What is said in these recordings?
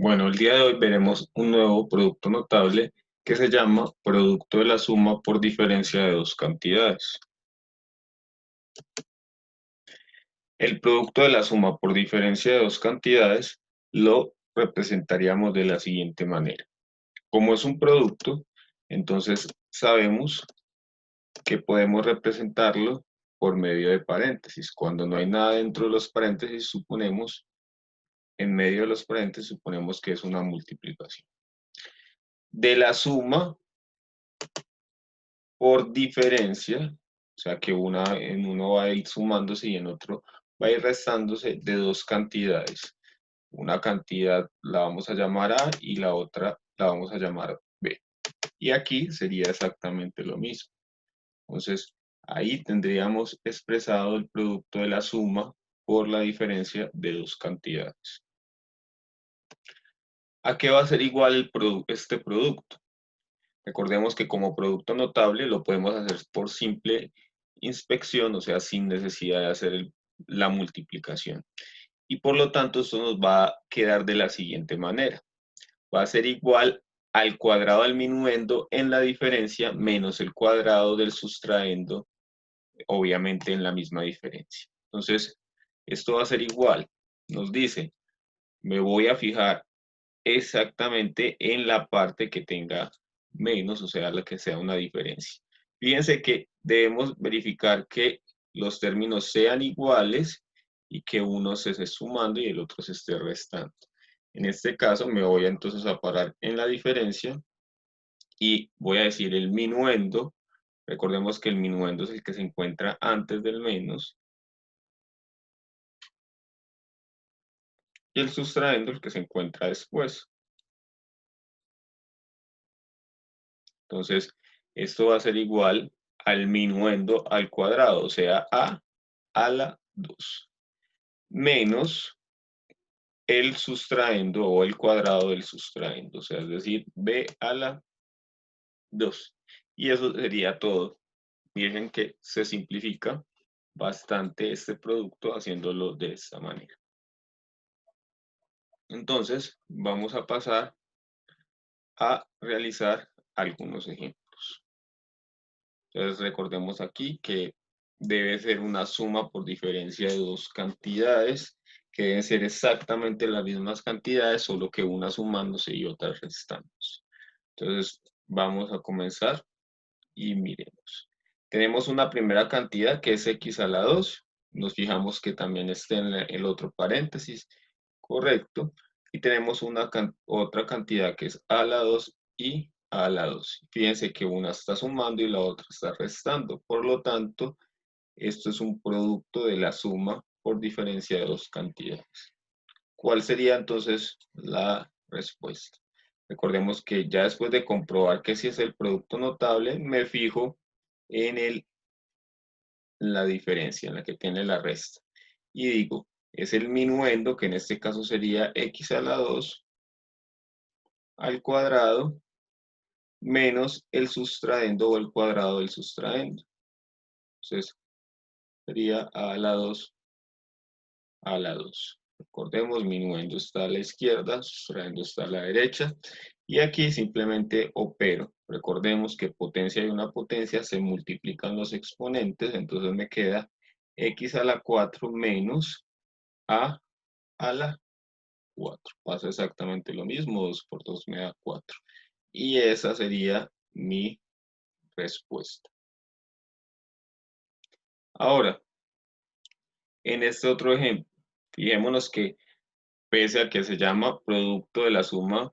Bueno, el día de hoy veremos un nuevo producto notable que se llama producto de la suma por diferencia de dos cantidades. El producto de la suma por diferencia de dos cantidades lo representaríamos de la siguiente manera. Como es un producto, entonces sabemos que podemos representarlo por medio de paréntesis. Cuando no hay nada dentro de los paréntesis, en medio de los paréntesis, suponemos que es una multiplicación. De la suma por diferencia, o sea que en uno va a ir sumándose y en otro va a ir restándose de dos cantidades. Una cantidad la vamos a llamar A y la otra la vamos a llamar B. Y aquí sería exactamente lo mismo. Entonces, ahí tendríamos expresado el producto de la suma por la diferencia de dos cantidades. ¿A qué va a ser igual este producto? Recordemos que como producto notable lo podemos hacer por simple inspección, o sea, sin necesidad de hacer la multiplicación. Y por lo tanto, esto nos va a quedar de la siguiente manera. Va a ser igual al cuadrado del minuendo en la diferencia menos el cuadrado del sustraendo, obviamente en la misma diferencia. Entonces, esto va a ser igual. Nos dice, me voy a fijar exactamente en la parte que tenga menos, o sea, la que sea una diferencia. Fíjense que debemos verificar que los términos sean iguales y que uno se esté sumando y el otro se esté restando. En este caso me voy entonces a parar en la diferencia y voy a decir el minuendo. Recordemos que el minuendo es el que se encuentra antes del menos y el sustraendo el que se encuentra después. Entonces, esto va a ser igual al minuendo al cuadrado, o sea, a la 2, menos el sustraendo o el cuadrado del sustraendo, o sea, es decir, b a la 2. Y eso sería todo. Miren que se simplifica bastante este producto haciéndolo de esta manera. Entonces, vamos a pasar a realizar algunos ejemplos. Entonces, recordemos aquí que debe ser una suma por diferencia de dos cantidades, que deben ser exactamente las mismas cantidades, solo que una sumándose y otra restándose. Entonces, vamos a comenzar y miremos. Tenemos una primera cantidad que es x a la 2. Nos fijamos que también esté en el otro paréntesis, correcto. Y tenemos otra cantidad que es a la 2 y a la 2. Fíjense que una está sumando y la otra está restando. Por lo tanto, esto es un producto de la suma por diferencia de dos cantidades. ¿Cuál sería entonces la respuesta? Recordemos que ya después de comprobar que si es el producto notable, me fijo en la diferencia, en la que tiene la resta. Y digo, es el minuendo, que en este caso sería x a la 2 al cuadrado menos el sustraendo o el cuadrado del sustraendo. Entonces, sería a la 2 a la 2. Recordemos, minuendo está a la izquierda, sustrayendo está a la derecha. Y aquí simplemente opero. Recordemos que potencia y una potencia se multiplican los exponentes, entonces me queda x a la 4 menos a la 4. Pasa exactamente lo mismo, 2 por 2 me da 4. Y esa sería mi respuesta. Ahora, en este otro ejemplo, fijémonos que pese a que se llama producto de la suma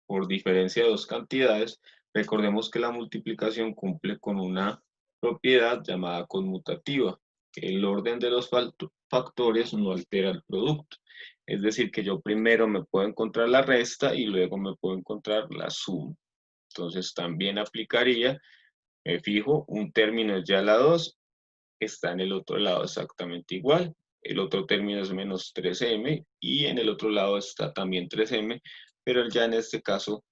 por diferencia de dos cantidades, recordemos que la multiplicación cumple con una propiedad llamada conmutativa. El orden de los factores no altera el producto. Es decir, que yo primero me puedo encontrar la resta y luego me puedo encontrar la suma. Entonces también aplicaría, me fijo, un término es ya la 2, está en el otro lado exactamente igual. El otro término es menos 3m y en el otro lado está también 3m, pero ya en este caso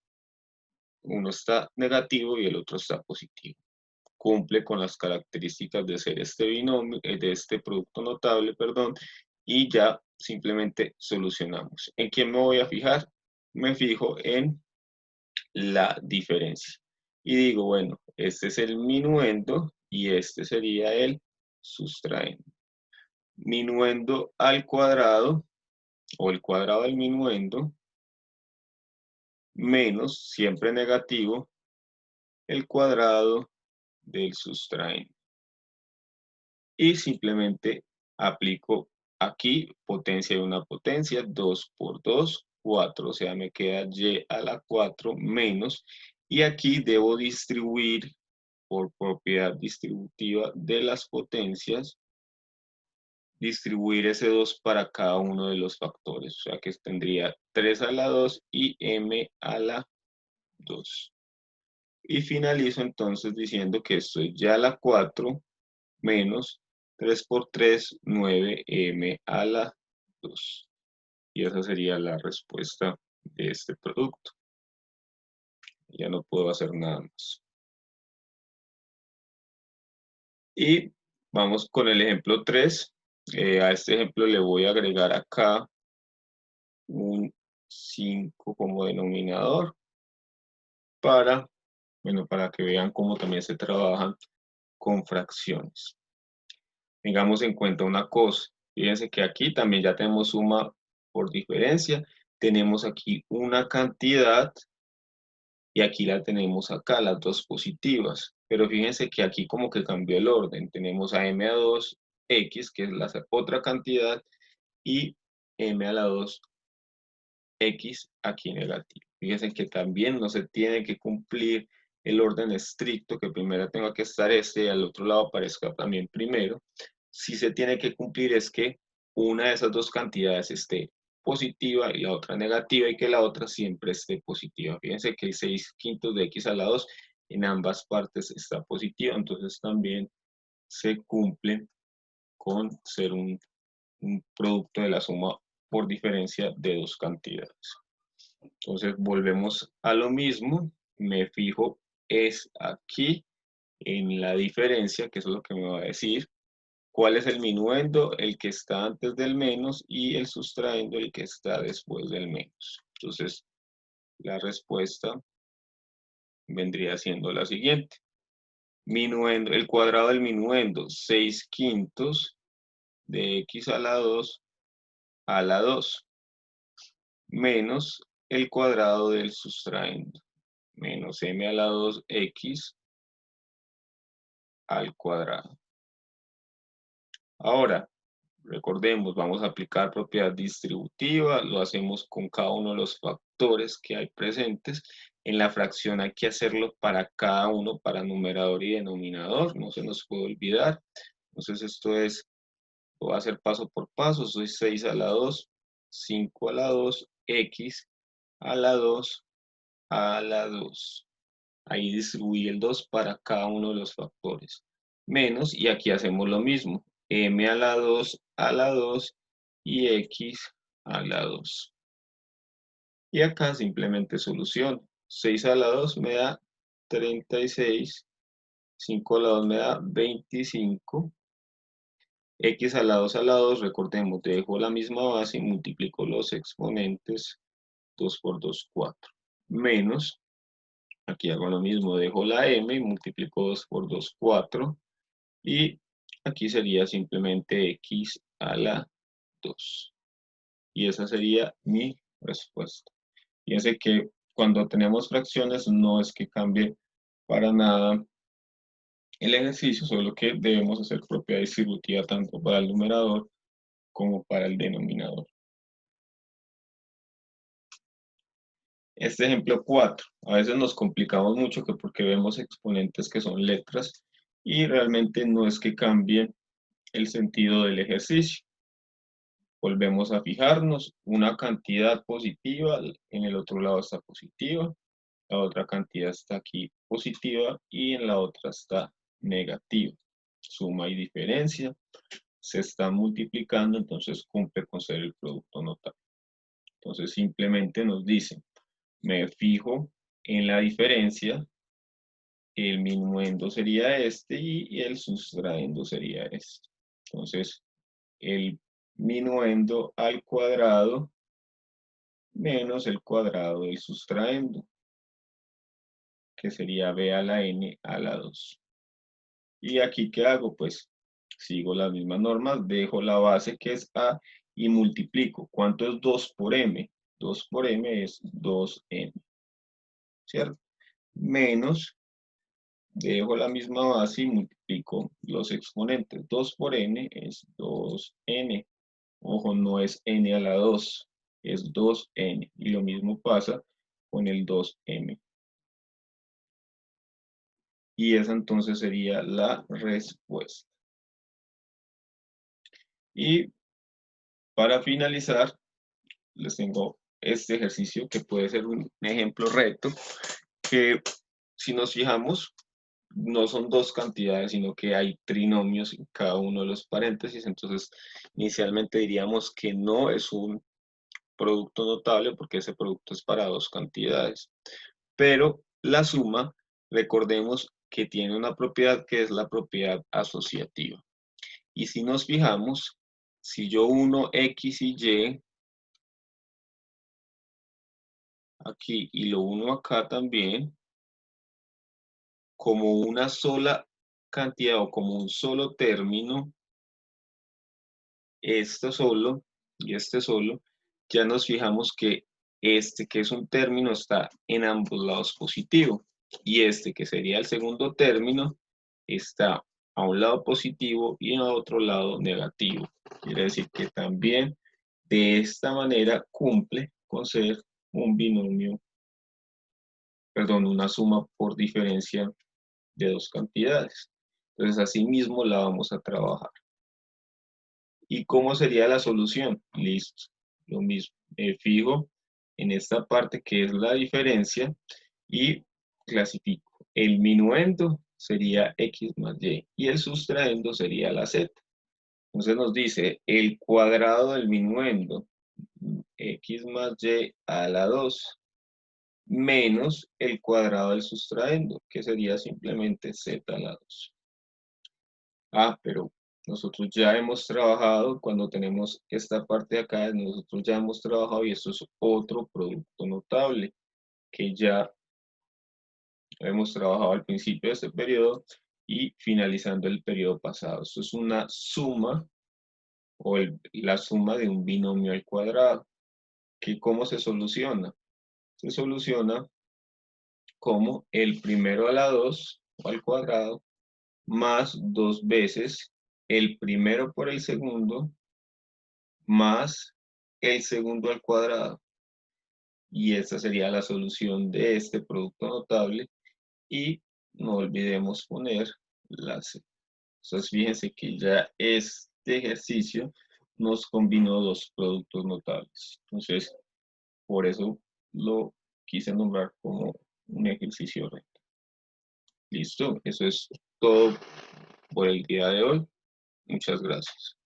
uno está negativo y el otro está positivo. Cumple con las características de ser este binomio, de este producto notable, perdón, y ya simplemente solucionamos. ¿En quién me voy a fijar? me fijo en la diferencia. Y digo, bueno, este es el minuendo y este sería el sustraendo. Minuendo al cuadrado, o el cuadrado del minuendo, menos, siempre negativo, el cuadrado del sustraendo. Y simplemente aplico aquí potencia de una potencia, 2 por 2, 4, o sea, me queda y a la 4 menos, y aquí debo distribuir por propiedad distributiva de las potencias, distribuir ese 2 para cada uno de los factores, o sea que tendría 3 a la 2 y m a la 2. Y finalizo entonces diciendo que esto es ya a la 4 menos 3 por 3, 9m a la 2. Y esa sería la respuesta de este producto. Ya no puedo hacer nada más. Y vamos con el ejemplo 3. A este ejemplo le voy a agregar acá un 5 como denominador para, bueno, para que vean cómo también se trabajan con fracciones. Tengamos en cuenta una cosa. Fíjense que aquí también ya tenemos suma por diferencia. Tenemos aquí una cantidad y aquí la tenemos acá, las dos positivas. Pero fíjense que aquí como que cambió el orden. Tenemos a m a 2x, que es la otra cantidad, y m a la 2x aquí negativo. Fíjense que también no se tiene que cumplir el orden estricto, que primero tenga que estar este y al otro lado aparezca también primero. Si se tiene que cumplir es que una de esas dos cantidades esté positiva y la otra negativa y que la otra siempre esté positiva. Fíjense que el 6 quintos de x a la 2 en ambas partes está positiva, entonces también se cumple con ser un producto de la suma por diferencia de dos cantidades. Entonces volvemos a lo mismo, me fijo es aquí en la diferencia, que eso es lo que me va a decir, cuál es el minuendo, el que está antes del menos, y el sustraendo, el que está después del menos. Entonces la respuesta vendría siendo la siguiente. Minuendo, el cuadrado del minuendo, 6 quintos de x a la 2, menos el cuadrado del sustraendo, menos m a la 2x al cuadrado. Ahora, recordemos, vamos a aplicar propiedad distributiva, lo hacemos con cada uno de los factores que hay presentes. En la fracción hay que hacerlo para cada uno, para numerador y denominador, no se nos puede olvidar. Entonces esto es, lo voy a hacer paso por paso, soy 6 a la 2, 5 a la 2, x a la 2, a la 2. Ahí distribuí el 2 para cada uno de los factores. Menos, y aquí hacemos lo mismo. M a la 2 a la 2 y X a la 2. Y acá simplemente solución. 6 a la 2 me da 36. 5 a la 2 me da 25. X a la 2 a la 2, recordemos, dejo la misma base y multiplico los exponentes. 2 por 2, 4. Menos. Aquí hago lo mismo, dejo la m y multiplico 2 por 2, 4. Y aquí sería simplemente x a la 2. Y esa sería mi respuesta. Fíjense que cuando tenemos fracciones no es que cambie para nada el ejercicio, solo que debemos hacer propiedad distributiva tanto para el numerador como para el denominador. Este ejemplo 4, a veces nos complicamos mucho que porque vemos exponentes que son letras y realmente no es que cambie el sentido del ejercicio. Volvemos a fijarnos, una cantidad positiva, en el otro lado está positiva, la otra cantidad está aquí positiva y en la otra está negativa. Suma y diferencia, se está multiplicando, entonces cumple con ser el producto notable. Entonces simplemente nos dice, me fijo en la diferencia, el minuendo sería este y el sustraendo sería este. Entonces, el minuendo al cuadrado menos el cuadrado del sustraendo, que sería b a la n a la 2. Y aquí, ¿qué hago? Pues sigo las mismas normas, dejo la base que es a y multiplico. ¿Cuánto es 2 por m? 2 por m es 2m, ¿cierto? Menos, dejo la misma base y multiplico los exponentes. 2 por n es 2n. Ojo, no es n a la 2, es 2n. Y lo mismo pasa con el 2m. Y esa entonces sería la respuesta. Y para finalizar, les tengo este ejercicio que puede ser un ejemplo recto, que si nos fijamos, no son dos cantidades, sino que hay trinomios en cada uno de los paréntesis. Entonces, inicialmente diríamos que no es un producto notable porque ese producto es para dos cantidades. Pero la suma, recordemos que tiene una propiedad que es la propiedad asociativa. Y si nos fijamos, si yo uno X y Y aquí y lo uno acá también, como una sola cantidad o como un solo término, esto solo y este solo, ya nos fijamos que este que es un término está en ambos lados positivo y este que sería el segundo término está a un lado positivo y a otro lado negativo. Quiere decir que también de esta manera cumple con ser un binomio, perdón, una suma por diferencia de dos cantidades. Entonces, así mismo la vamos a trabajar. ¿Y cómo sería la solución? Listo. Lo mismo. Me fijo en esta parte que es la diferencia y clasifico. El minuendo sería x más y y el sustraendo sería la z. Entonces nos dice el cuadrado del minuendo, x más y a la 2, menos el cuadrado del sustraendo, que sería simplemente z a la 2. Ah, pero nosotros ya hemos trabajado, cuando tenemos esta parte de acá, nosotros ya hemos trabajado y esto es otro producto notable que ya hemos trabajado al principio de este periodo y finalizando el periodo pasado. Esto es una suma o la suma de un binomio al cuadrado. ¿Cómo se soluciona? Se soluciona como el primero a la 2 o al cuadrado más dos veces el primero por el segundo más el segundo al cuadrado. Y esta sería la solución de este producto notable. Y no olvidemos poner la C. Entonces fíjense que ya este ejercicio nos combinó dos productos notables. Entonces, por eso lo quise nombrar como un ejercicio recto. Listo, eso es todo por el día de hoy. Muchas gracias.